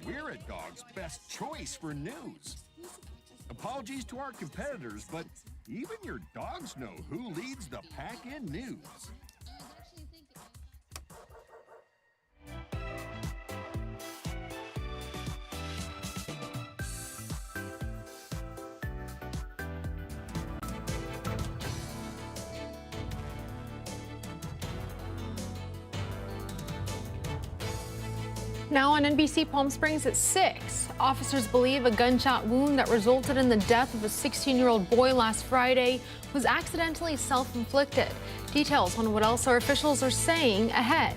we're a dog's best choice for news. Apologies to our competitors, but even your dogs know who leads the pack in news. Now on NBC Palm Springs at 6, officers believe a gunshot wound that resulted in the death of a 16-year-old boy last Friday was accidentally self-inflicted. Details on what else our officials are saying ahead.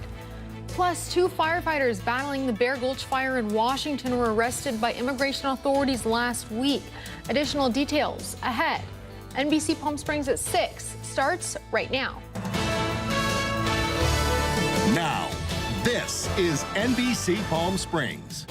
Plus, 2 firefighters battling the Bear Gulch fire in Washington were arrested by immigration authorities last week. Additional details ahead. NBC Palm Springs at 6 starts right now. Now, this is NBC Palm Springs.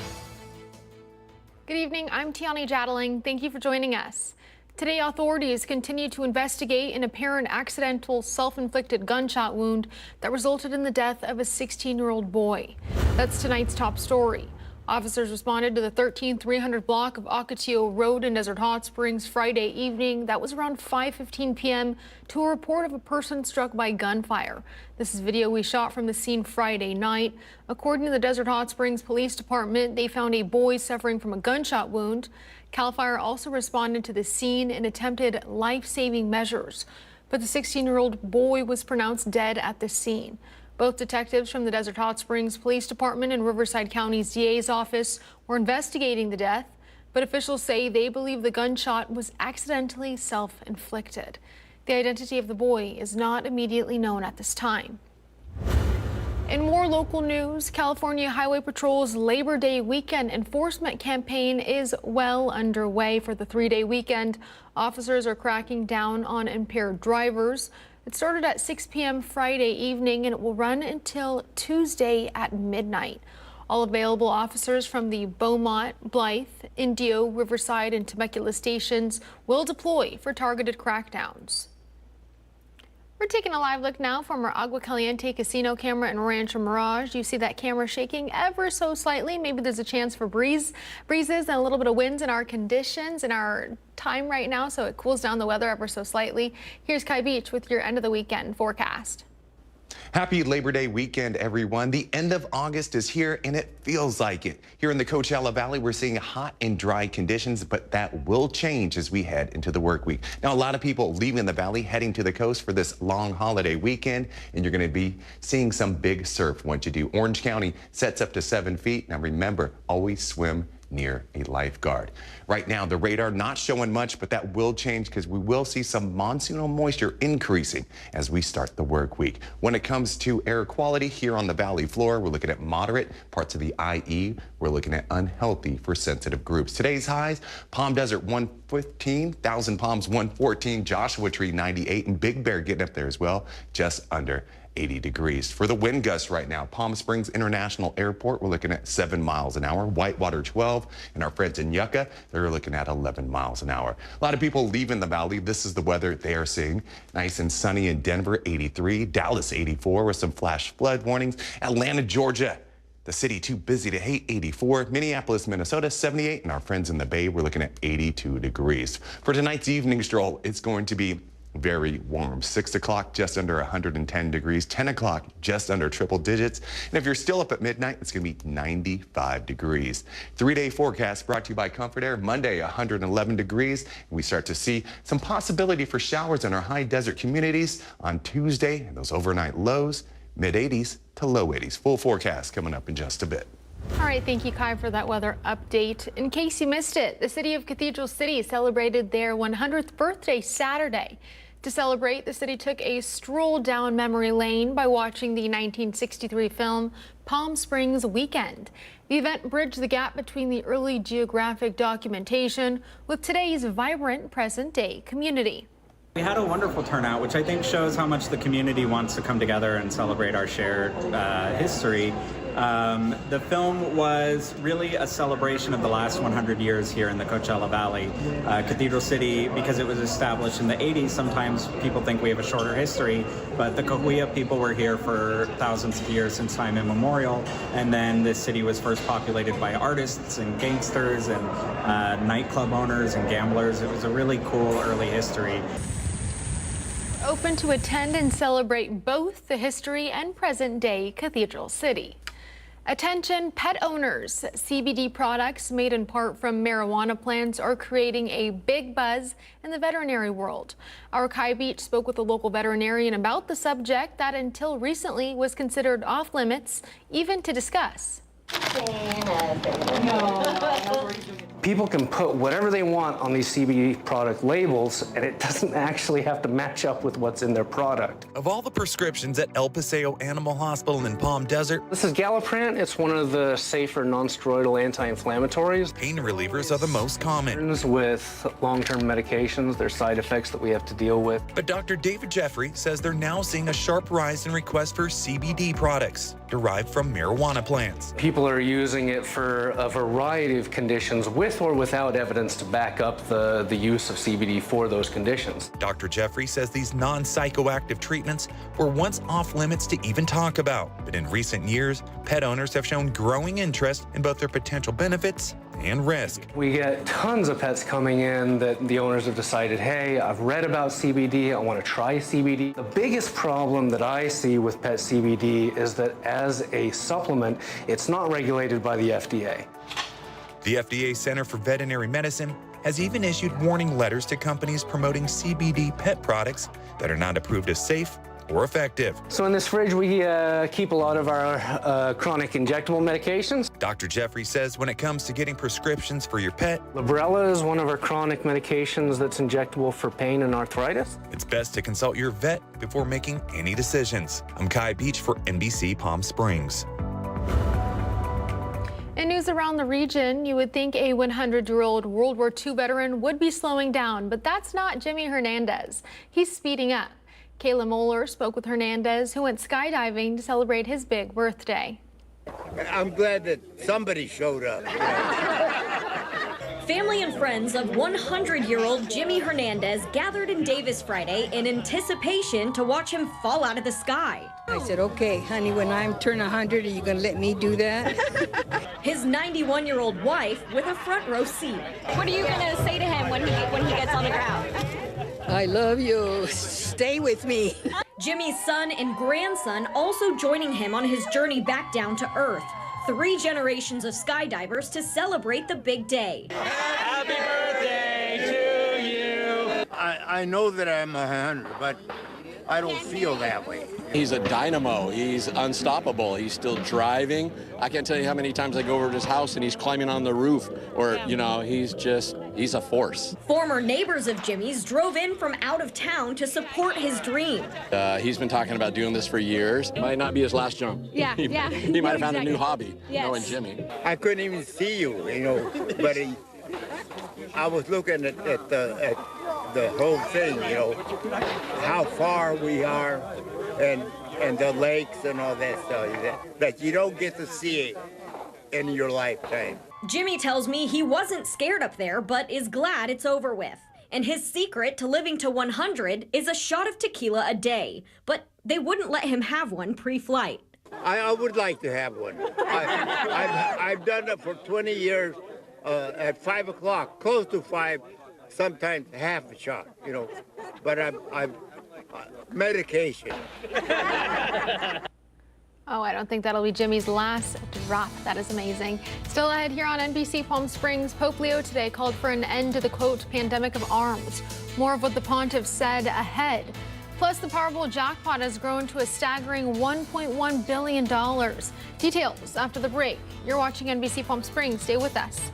Good evening, I'm Tiani Jadling. Thank you for joining us. Today, authorities continue to investigate an apparent accidental self-inflicted gunshot wound that resulted in the death of a 16-year-old boy. That's tonight's top story. Officers responded to the 13300 block of Ocotillo Road in Desert Hot Springs Friday evening. That was around 5:15 p.m. to a report of a person struck by gunfire. This is video we shot from the scene Friday night. According to the Desert Hot Springs Police Department, they found a boy suffering from a gunshot wound. CAL FIRE also responded to the scene and attempted life-saving measures, but the 16-year-old boy was pronounced dead at the scene. Both detectives from the Desert Hot Springs Police Department and Riverside County's DA's office were investigating the death, but officials say they believe the gunshot was accidentally self-inflicted. The identity of the boy is not immediately known at this time. In more local news, California Highway Patrol's Labor Day weekend enforcement campaign is well underway for the 3-day weekend. Officers are cracking down on impaired drivers. It started at 6 p.m. Friday evening and it will run until Tuesday at midnight. All available officers from the Beaumont, Blythe, Indio, Riverside, and Temecula stations will deploy for targeted crackdowns. We're taking a live look now from our Agua Caliente casino camera in Rancho Mirage. You see that camera shaking ever so slightly. Maybe there's a chance for breezes and a little bit of winds in our conditions in our time right now, so it cools down the weather ever so slightly. Here's Kai Beach with your end of the weekend forecast. Happy Labor Day weekend, everyone. The end of August is here, and it feels like it. Here in the Coachella Valley, we're seeing hot and dry conditions, but that will change as we head into the work week. Now, a lot of people leaving the valley, heading to the coast for this long holiday weekend, and you're going to be seeing some big surf once you do. Orange County sets up to 7 feet. Now, remember, always swim near a lifeguard. Right now, the radar not showing much, but that will change because we will see some monsoonal moisture increasing as we start the work week. When it comes to air quality here on the valley floor, we're looking at moderate. Parts of the IE, we're looking at unhealthy for sensitive groups. Today's highs, Palm Desert 115, Thousand Palms 114, Joshua Tree 98, and Big Bear getting up there as well, just under 80 degrees. For the wind gusts right now, Palm Springs International Airport, we're looking at 7 miles an hour. Whitewater 12, and our friends in Yucca, they're looking at 11 miles an hour. A lot of people leaving the valley. This is the weather they are seeing. Nice and sunny in Denver, 83. Dallas, 84 with some flash flood warnings. Atlanta, Georgia, the city too busy to hate, 84. Minneapolis, Minnesota, 78. And our friends in the Bay, we're looking at 82 degrees. For tonight's evening stroll, it's going to be very warm. 6 o'clock, just under 110 degrees. 10 o'clock, just under triple digits. And if you're still up at midnight, it's going to be 95 degrees. 3-day forecast brought to you by Comfort Air. Monday, 111 degrees. We start to see some possibility for showers in our high desert communities on Tuesday. And those overnight lows, mid-80s to low 80s. Full forecast coming up in just a bit. All right, thank you, Kai, for that weather update. In case you missed it, the city of Cathedral City celebrated their 100th birthday Saturday. To celebrate, the city took a stroll down memory lane by watching the 1963 film Palm Springs Weekend. The event bridged the gap between the early geographic documentation with today's vibrant present-day community. We had a wonderful turnout, which I think shows how much the community wants to come together and celebrate our shared history. The film was really a celebration of the last 100 years here in the Coachella Valley. Cathedral City, because it was established in the 80s, sometimes people think we have a shorter history, but the Cahuilla people were here for thousands of years since time immemorial, and then this city was first populated by artists and gangsters and nightclub owners and gamblers. It was a really cool early history. Open to attend and celebrate both the history and present-day Cathedral City. Attention pet owners. CBD products made in part from marijuana plants are creating a big buzz in the veterinary world. Our Kai Beach spoke with a local veterinarian about the subject that until recently was considered off limits, even to discuss. People can put whatever they want on these CBD product labels, and it doesn't actually have to match up with what's in their product. Of all the prescriptions at El Paseo Animal Hospital in Palm Desert, This is Galliprant. It's one of the safer non-steroidal anti-inflammatories. pain relievers are the most common. With long-term medications, there's side effects that we have to deal with. But Dr. David Jeffrey says they're now seeing a sharp rise in requests for CBD products derived from marijuana plants. People are using it for a variety of conditions with or without evidence to back up the use of CBD for those conditions. Dr. Jeffrey says these non-psychoactive treatments were once off limits to even talk about. But in recent years, pet owners have shown growing interest in both their potential benefits and risk. We get tons of pets coming in that the owners have decided, hey, I've read about CBD, I want to try CBD. The biggest problem that I see with pet CBD is that as a supplement, it's not regulated by the FDA. The FDA Center for Veterinary Medicine has even issued warning letters to companies promoting CBD pet products that are not approved as safe or effective. So in this fridge, we keep a lot of our chronic injectable medications. Dr. Jeffrey says when it comes to getting prescriptions for your pet, Librela is one of our chronic medications that's injectable for pain and arthritis. it's best to consult your vet before making any decisions. I'm Kai Beach for NBC Palm Springs. In news around the region, you would think a 100-year-old World War II veteran would be slowing down, but that's not Jimmy Hernandez. He's speeding up. Kayla Moeller spoke with Hernandez, who went skydiving to celebrate his big birthday. I'm glad that somebody showed up. Family and friends of 100-year-old Jimmy Hernandez gathered in Davis Friday in anticipation to watch him fall out of the sky. I said, okay, honey, when I turn 100, are you going to let me do that? His 91-year-old wife with a front row seat. What are you going to say to him when he gets on the ground? I love you. Stay with me. Jimmy's son and grandson also joining him on his journey back down to Earth. 3 generations of skydivers to celebrate the big day. Happy birthday to you! I know that I'm 100, but I don't feel that way. He's a dynamo. He's unstoppable. He's still driving. I can't tell you how many times I go over to his house and he's climbing on the roof, or, you know, he's a force. Former neighbors of Jimmy's drove in from out of town to support his dream. He's been talking about doing this for years. Might not be his last jump. Yeah. He might have found a new hobby, Yes. knowing Jimmy. I couldn't even see you, but I was looking at the whole thing, how far we are and the lakes and all that stuff that you don't get to see it in your lifetime. Jimmy tells me he wasn't scared up there, but is glad it's over with. And his secret to living to 100 is a shot of tequila a day. But they wouldn't let him have one pre-flight. I would like to have one. I've done it for 20 years at 5 o'clock, close to 5, sometimes half a shot, But I'm medication. Oh, I don't think that'll be Jimmy's last drop. That is amazing. Still ahead here on NBC Palm Springs, Pope Leo today called for an end to the, quote, pandemic of arms. More of what the pontiff said ahead. Plus, the Powerball jackpot has grown to a staggering $1.1 billion. Details after the break. You're watching NBC Palm Springs. Stay with us.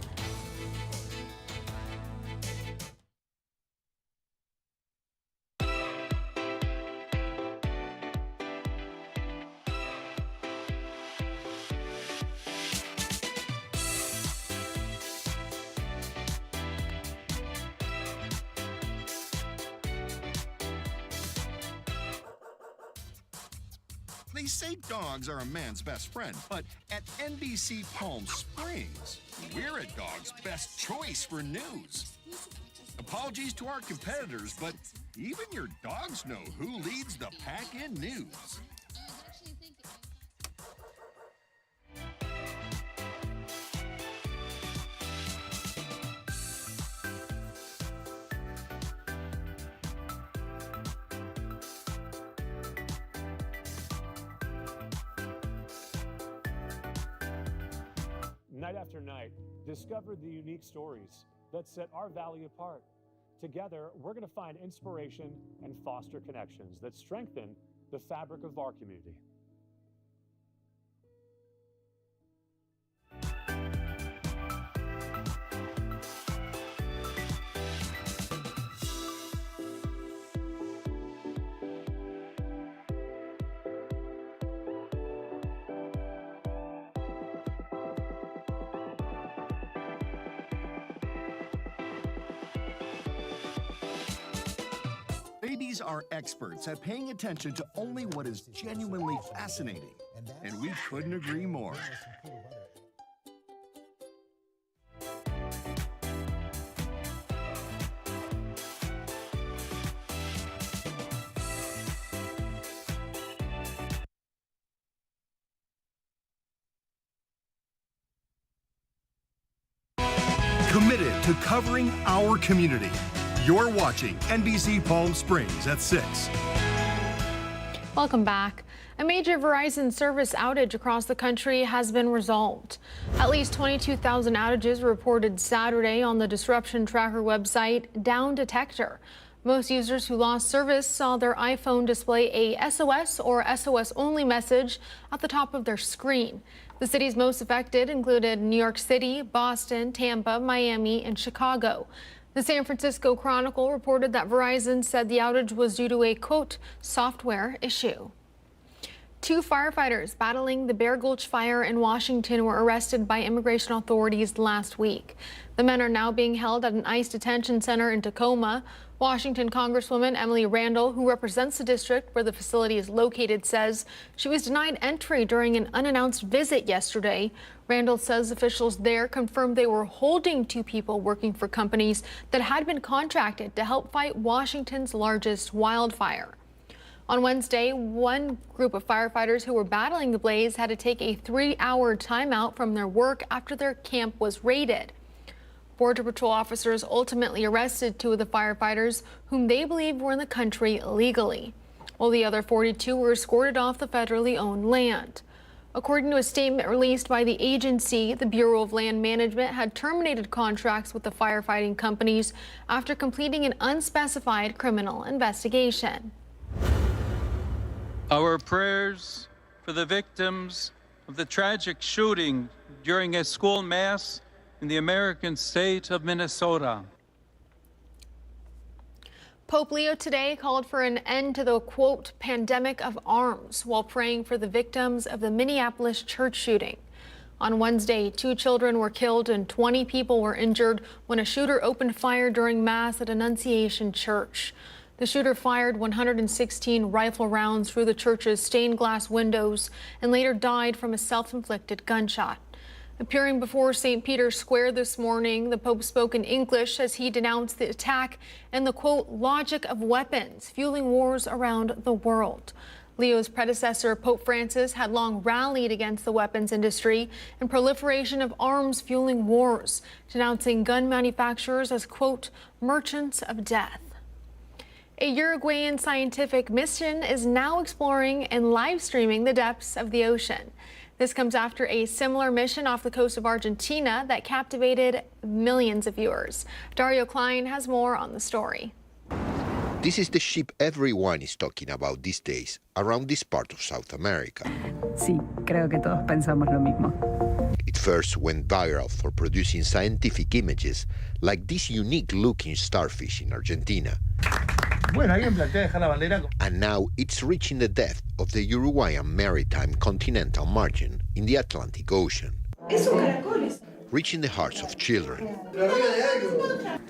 They say dogs are a man's best friend, but at NBC Palm Springs, we're a dog's best choice for news. Apologies to our competitors, but even your dogs know who leads the pack in news. Night after night, discover the unique stories that set our valley apart. Together, we're going to find inspiration and foster connections that strengthen the fabric of our community. Babies are experts at paying attention to only what is genuinely fascinating, and we couldn't agree more. Committed to covering our community. You're watching NBC Palm Springs at 6. Welcome back. A major Verizon service outage across the country has been resolved. At least 22,000 outages were reported Saturday on the disruption tracker website Down Detector. Most users who lost service saw their iPhone display a SOS or SOS only message at the top of their screen. The cities most affected included New York City, Boston, Tampa, Miami, and Chicago. The San Francisco Chronicle reported that Verizon said the outage was due to a, quote, software issue. 2 firefighters battling the Bear Gulch fire in Washington were arrested by immigration authorities last week. The men are now being held at an ICE detention center in Tacoma. Washington Congresswoman Emily Randall, who represents the district where the facility is located, says she was denied entry during an unannounced visit yesterday. Randall says officials there confirmed they were holding 2 people working for companies that had been contracted to help fight Washington's largest wildfire. On Wednesday, one group of firefighters who were battling the blaze had to take a 3-hour timeout from their work after their camp was raided. Border Patrol officers ultimately arrested 2 of the firefighters whom they believed were in the country illegally, while the other 42 were escorted off the federally owned land. According to a statement released by the agency, the Bureau of Land Management had terminated contracts with the firefighting companies after completing an unspecified criminal investigation. Our prayers for the victims of the tragic shooting during a school mass in the American state of Minnesota. Pope Leo today called for an end to the, quote, pandemic of arms while praying for the victims of the Minneapolis church shooting. On Wednesday, 2 children were killed and 20 people were injured when a shooter opened fire during Mass at Annunciation Church. The shooter fired 116 rifle rounds through the church's stained glass windows and later died from a self-inflicted gunshot. Appearing before St. Peter's Square this morning, the Pope spoke in English as he denounced the attack and the, quote, logic of weapons fueling wars around the world. Leo's predecessor, Pope Francis, had long rallied against the weapons industry and proliferation of arms fueling wars, denouncing gun manufacturers as, quote, merchants of death. A Uruguayan scientific mission is now exploring and live streaming the depths of the ocean. This comes after a similar mission off the coast of Argentina that captivated millions of viewers. Dario Klein has more on the story. This is the ship everyone is talking about these days around this part of South America. Sí, creo que todos pensamos lo mismo. It first went viral for producing scientific images like this unique-looking starfish in Argentina. And now it's reaching the depth of the Uruguayan maritime continental margin in the Atlantic Ocean, reaching the hearts of children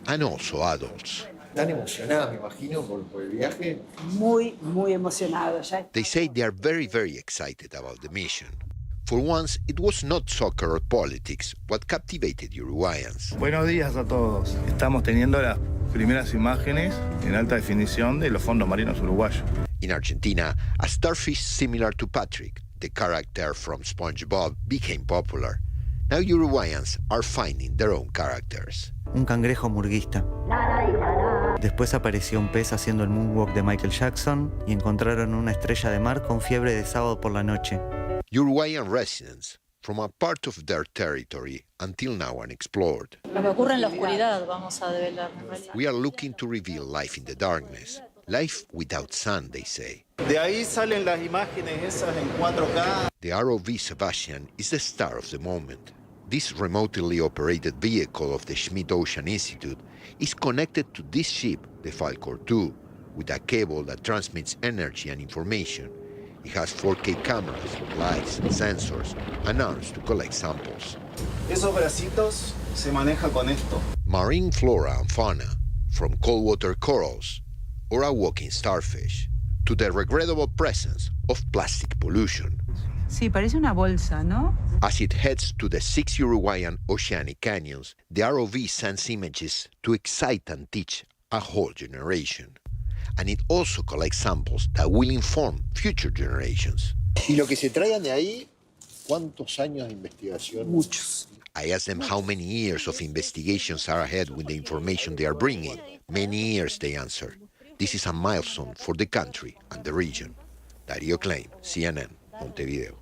and also adults. Tan emocionada, me imagino, por el viaje. Muy, muy emocionado. They say they are very, very excited about the mission. For once, it was not soccer or politics what captivated Uruguayans. Buenos días a todos. Estamos teniendo las primeras imágenes en alta definición de los fondos marinos uruguayos. In Argentina, a starfish similar to Patrick, the character from SpongeBob, became popular. Now Uruguayans are finding their own characters. Un cangrejo murguista. Después apareció un pez haciendo el moonwalk de Michael Jackson y encontraron una estrella de mar con fiebre de sábado por la noche. Uruguayan residents from a part of their territory until now unexplored. Lo que ocurre en la oscuridad vamos a develar. We are looking to reveal life in the darkness. Life without sun, they say. De ahí salen las imágenes esas en 4K. The ROV Sebastian is the star of the moment. This remotely operated vehicle of the Schmidt Ocean Institute is connected to this ship, the Falcor 2, with a cable that transmits energy and information. It has 4K cameras, lights, sensors, and arms to collect samples. Esos bracitos se maneja con esto. Marine flora and fauna, from coldwater corals or a walking starfish, to the regrettable presence of plastic pollution. Sí, parece una bolsa, ¿no? As it heads to the 6 Uruguayan oceanic canyons, the ROV sends images to excite and teach a whole generation. And it also collects samples that will inform future generations. Y lo que se traigan de ahí, ¿cuántos años de investigación? Muchos. I asked them how many years of investigations are ahead with the information they are bringing. Many years, they answer. This is a milestone for the country and the region. Darío Klein, CNN, Montevideo.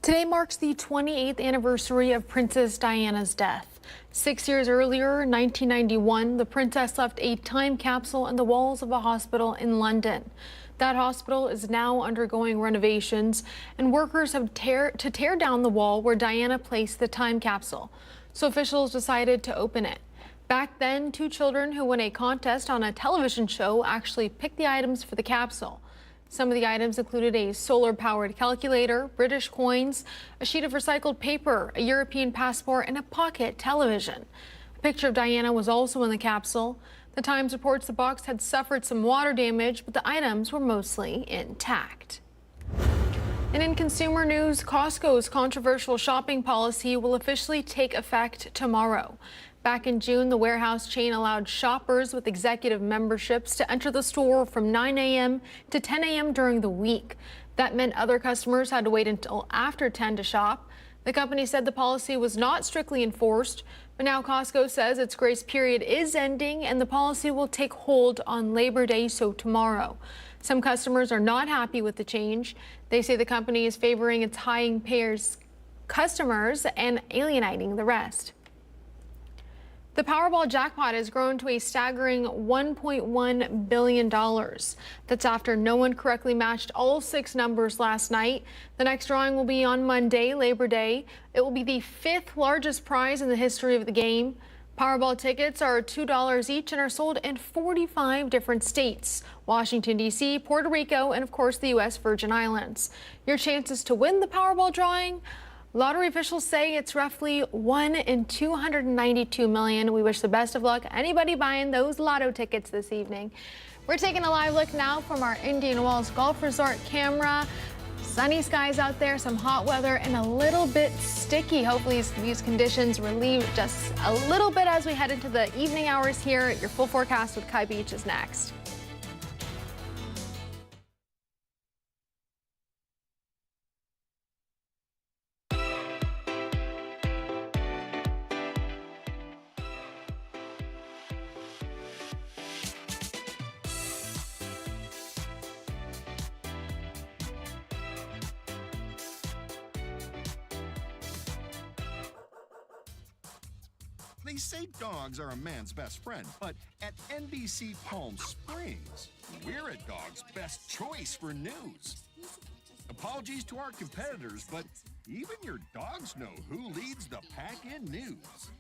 Today marks the 28th anniversary of Princess Diana's death. 6 years earlier, in 1991, the princess left a time capsule in the walls of a hospital in London. That hospital is now undergoing renovations, and workers have to tear down the wall where Diana placed the time capsule. So officials decided to open it. Back then, 2 children who won a contest on a television show actually picked the items for the capsule. Some of the items included a solar-powered calculator, British coins, a sheet of recycled paper, a European passport, and a pocket television. A picture of Diana was also in the capsule. The Times reports the box had suffered some water damage, but the items were mostly intact. And in consumer news, Costco's controversial shopping policy will officially take effect tomorrow. Back in June, the warehouse chain allowed shoppers with executive memberships to enter the store from 9 a.m. to 10 a.m. during the week. That meant other customers had to wait until after 10 to shop. The company said the policy was not strictly enforced, but now Costco says its grace period is ending and the policy will take hold on Labor Day, so tomorrow. Some customers are not happy with the change. They say the company is favoring its high-payers customers and alienating the rest. The Powerball jackpot has grown to a staggering $1.1 billion. That's after no one correctly matched all 6 numbers last night. The next drawing will be on Monday, Labor Day. It will be the 5th largest prize in the history of the game. Powerball tickets are $2 each and are sold in 45 different states: Washington, D.C., Puerto Rico, and of course the U.S. Virgin Islands. Your chances to win the Powerball drawing? Lottery officials say it's roughly 1 in 292 million. We wish the best of luck anybody buying those lotto tickets this evening. We're taking a live look now from our Indian Wells Golf Resort camera. Sunny skies out there, some hot weather, and a little bit sticky. Hopefully these conditions relieve just a little bit as we head into the evening hours here. Your full forecast with Kai Beach is next. They say dogs are a man's best friend, but at NBC Palm Springs, we're a dog's best choice for news. Apologies to our competitors, but even your dogs know who leads the pack in news.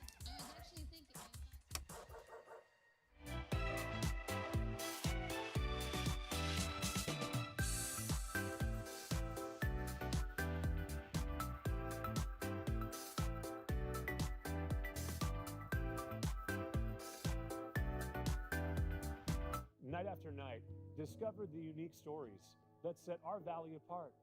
night after night, discover the unique stories that set our valley apart.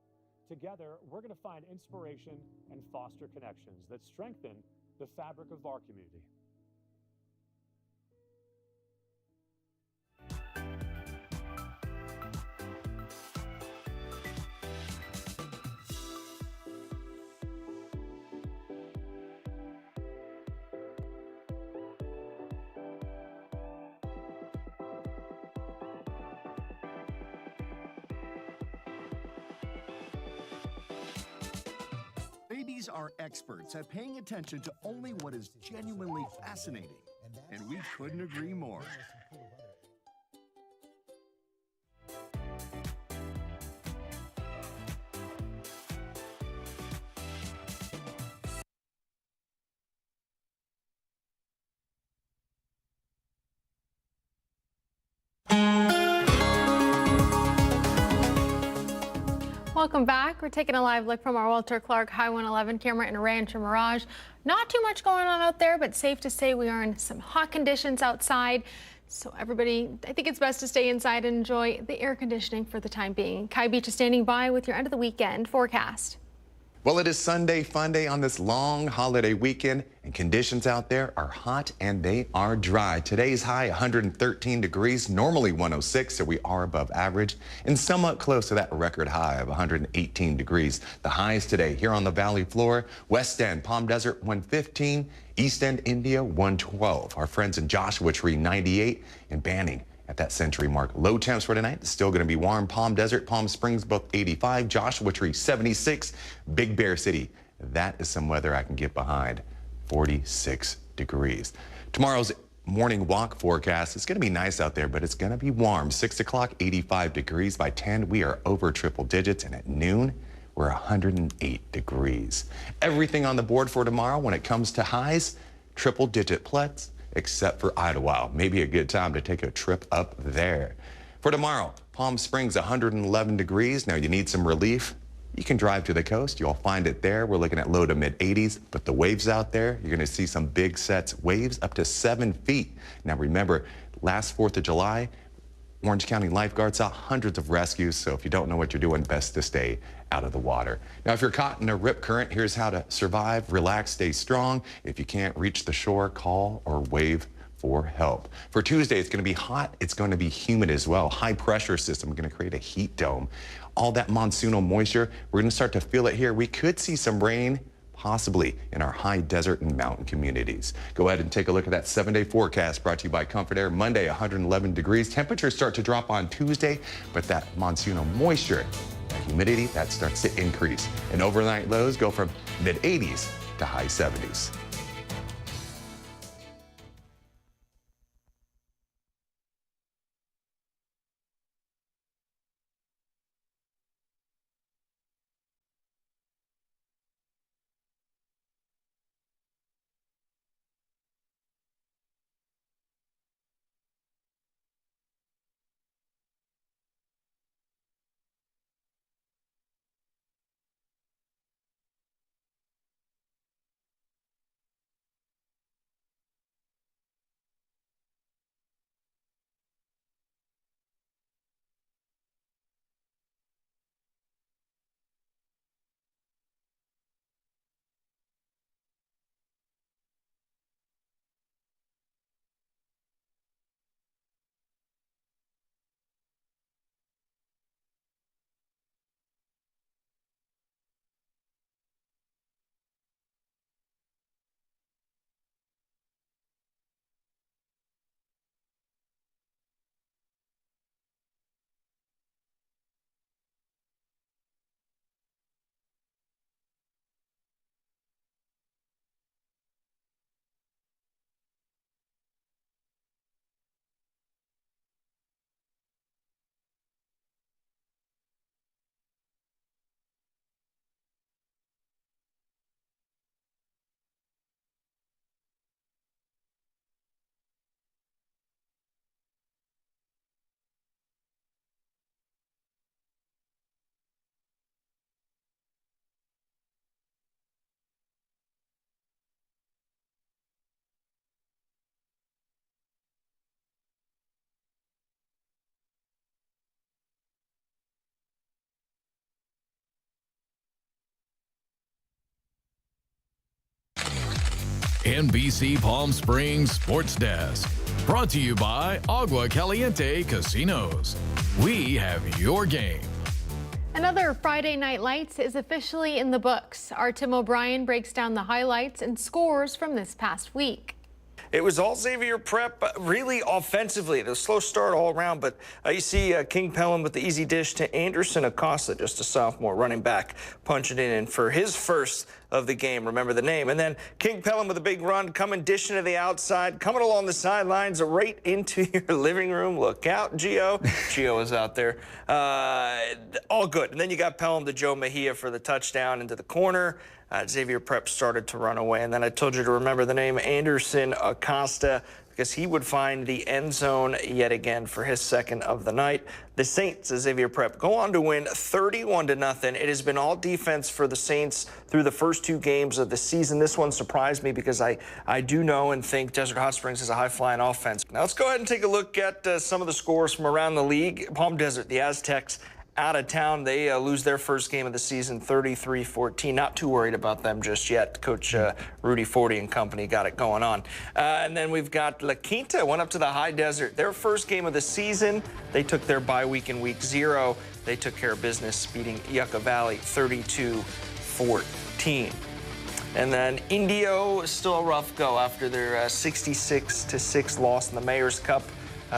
Together, we're going to find inspiration and foster connections that strengthen the fabric of our community. Babies are experts at paying attention to only what is genuinely fascinating, and we couldn't agree more. Welcome back. We're taking a live look from our Walter Clark High 111 camera in Rancho Mirage. Not too much going on out there, but safe to say we are in some hot conditions outside. So everybody, I think it's best to stay inside and enjoy the air conditioning for the time being. Kai Beach is standing by with your end of the weekend forecast. Well, it is Sunday fun day on this long holiday weekend, and conditions out there are hot and they are dry. Today's high 113 degrees, normally 106, so we are above average and somewhat close to that record high of 118 degrees. The highs today here on the valley floor: West End, Palm Desert 115, East End, India 112. Our friends in Joshua Tree 98, and Banning at that century mark. Low temps for tonight, still going to be warm. Palm Desert, Palm Springs, both 85. Joshua Tree, 76. Big Bear City, that is some weather I can get behind. 46 degrees. Tomorrow's morning walk forecast, it's going to be nice out there, but it's going to be warm. 6 o'clock, 85 degrees. By 10, we are over triple digits, and at noon, we're 108 degrees. Everything on the board for tomorrow when it comes to highs, triple digit plus, except for Idlewild. Maybe a good time to take a trip up there. For tomorrow, Palm Springs, 111 degrees. Now you need some relief. You can drive to the coast. You'll find it there. We're looking at low to mid 80s, but the waves out there, you're going to see some big sets, waves up to 7 feet. Now remember, last 4th of July, Orange County lifeguards saw hundreds of rescues, so if you don't know what you're doing, best to stay out of the water. Now, if you're caught in a rip current, here's how to survive, relax, stay strong. If you can't reach the shore, call or wave for help. For Tuesday, it's going to be hot. It's going to be humid as well. High pressure system going to create a heat dome. All that monsoonal moisture, we're going to start to feel it here. We could see some rain, possibly in our high desert and mountain communities. Go ahead and take a look at that 7-day forecast brought to you by Comfort Air. Monday, 111 degrees. Temperatures start to drop on Tuesday, but that monsoonal moisture, that humidity, that starts to increase. And overnight lows go from mid 80s to high 70s. NBC Palm Springs Sports Desk. Brought to you by Agua Caliente Casinos. We have your game. Another Friday Night Lights is officially in the books. Our Tim O'Brien breaks down the highlights and scores from this past week. It was all Xavier Prep, really offensively. The slow start all around, but you see King Pelham with the easy dish to Anderson Acosta, just a sophomore running back, punching it in for his first of the game. Remember the name. And then King Pelham with a big run, coming, dishing to the outside, coming along the sidelines, right into your living room. Look out, Gio. Gio is out there. All good. And then you got Pelham to Joe Mejia for the touchdown into the corner. Xavier Prep started to run away. And then I told you to remember the name Anderson Acosta, because he would find the end zone yet again for his second of the night. The Saints, Xavier Prep, go on to win 31-0. It has been all defense for the Saints through the first two games of the season. This one surprised me because I do know and think Desert Hot Springs is a high-flying offense. Now let's go ahead and take a look at some of the scores from around the league. Palm Desert, the Aztecs, out of town. They lose their first game of the season 33-14. Not too worried about them just yet. Coach Rudy Forty and company got it going on. And then we've got La Quinta, went up to the High Desert. Their first game of the season. They took their bye week in week 0. They took care of business, beating Yucca Valley 32-14. And then Indio, still a rough go after their 66-6 loss in the Mayor's Cup.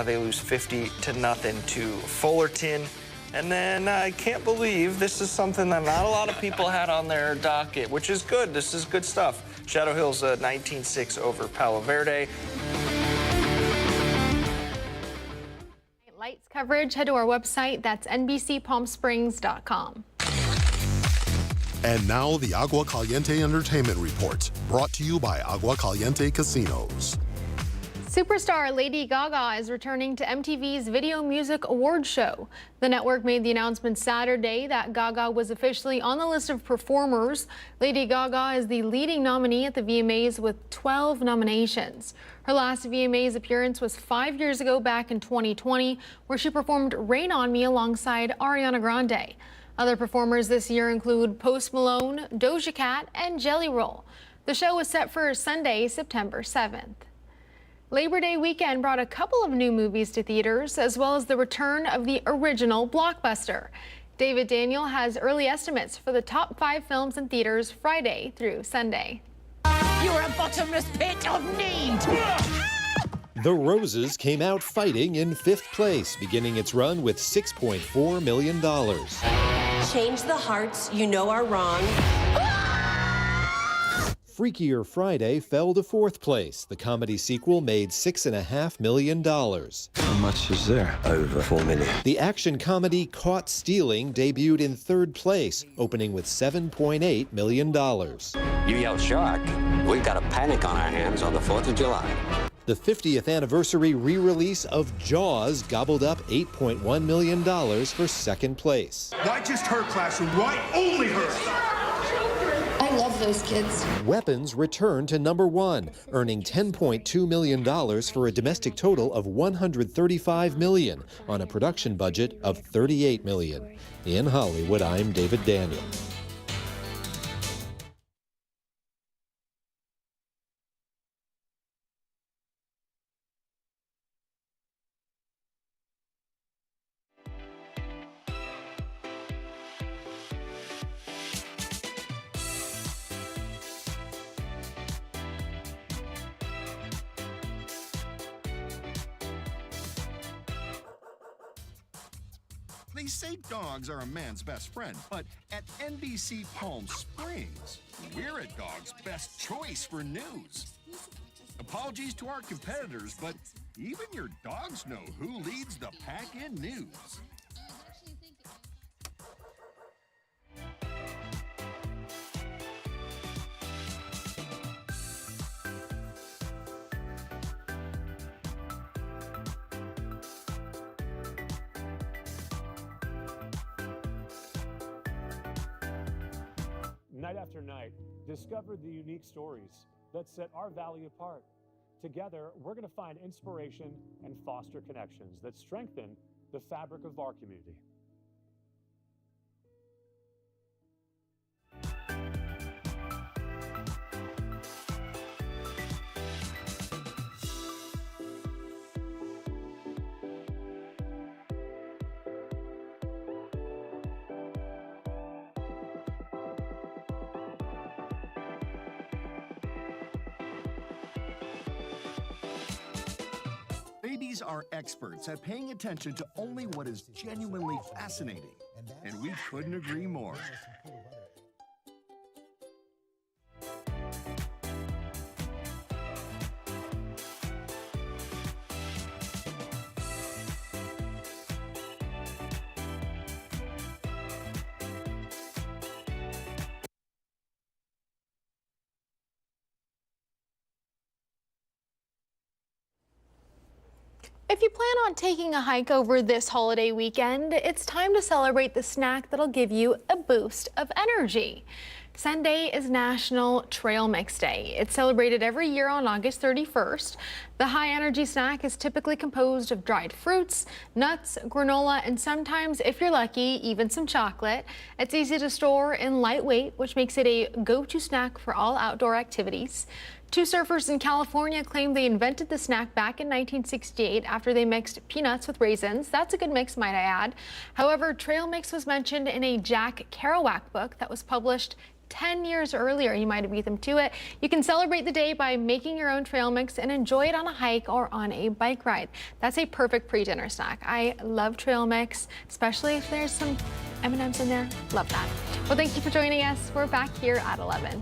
They lose 50-0 to Fullerton. And then I can't believe this is something that not a lot of people had on their docket, which is good. This is good stuff. Shadow Hills 19-6 over Palo Verde. Lights coverage, head to our website. That's NBCPalmSprings.com. And now the Agua Caliente Entertainment Report, brought to you by Agua Caliente Casinos. Superstar Lady Gaga is returning to MTV's Video Music Awards show. The network made the announcement Saturday that Gaga was officially on the list of performers. Lady Gaga is the leading nominee at the VMAs with 12 nominations. Her last VMAs appearance was 5 years ago, back in 2020, where she performed Rain on Me alongside Ariana Grande. Other performers this year include Post Malone, Doja Cat, and Jelly Roll. The show is set for Sunday, September 7th. Labor Day weekend brought a couple of new movies to theaters, as well as the return of the original blockbuster. David Daniel has early estimates for the top 5 films in theaters Friday through Sunday. You're a bottomless pit of need! The Roses came out fighting in 5th place, beginning its run with $6.4 million. Change the hearts you know are wrong. Freakier Friday fell to 4th place. The comedy sequel made $6.5 million. How much is there? Over $4 million. The action comedy Caught Stealing debuted in 3rd place, opening with $7.8 million. You yell shark, we've got a panic on our hands on the 4th of July. The 50th anniversary re-release of Jaws gobbled up $8.1 million for 2nd place. Why just her, classroom? Why only her? I love those kids. Weapons returned to number 1, earning $10.2 million for a domestic total of $135 million on a production budget of $38 million. In Hollywood, I'm David Daniel. They say dogs are a man's best friend, but at NBC Palm Springs, we're a dog's best choice for news. Apologies to our competitors, but even your dogs know who leads the pack in news. Night after night, discover the unique stories that set our valley apart. Together, we're going to find inspiration and foster connections that strengthen the fabric of our community. These are experts at paying attention to only what is genuinely fascinating. And we couldn't agree more. If you plan on taking a hike over this holiday weekend, it's time to celebrate the snack that'll give you a boost of energy. Sunday is National Trail Mix Day. It's celebrated every year on August 31st. The high-energy snack is typically composed of dried fruits, nuts, granola, and sometimes, if you're lucky, even some chocolate. It's easy to store and lightweight, which makes it a go-to snack for all outdoor activities. Two surfers in California claim they invented the snack back in 1968 after they mixed peanuts with raisins. That's a good mix, might I add. However, trail mix was mentioned in a Jack Kerouac book that was published 10 years earlier. You might have beat them to it. You can celebrate the day by making your own trail mix and enjoy it on a hike or on a bike ride. That's a perfect pre-dinner snack. I love trail mix, especially if there's some M&Ms in there. Love that. Well, thank you for joining us. We're back here at 11.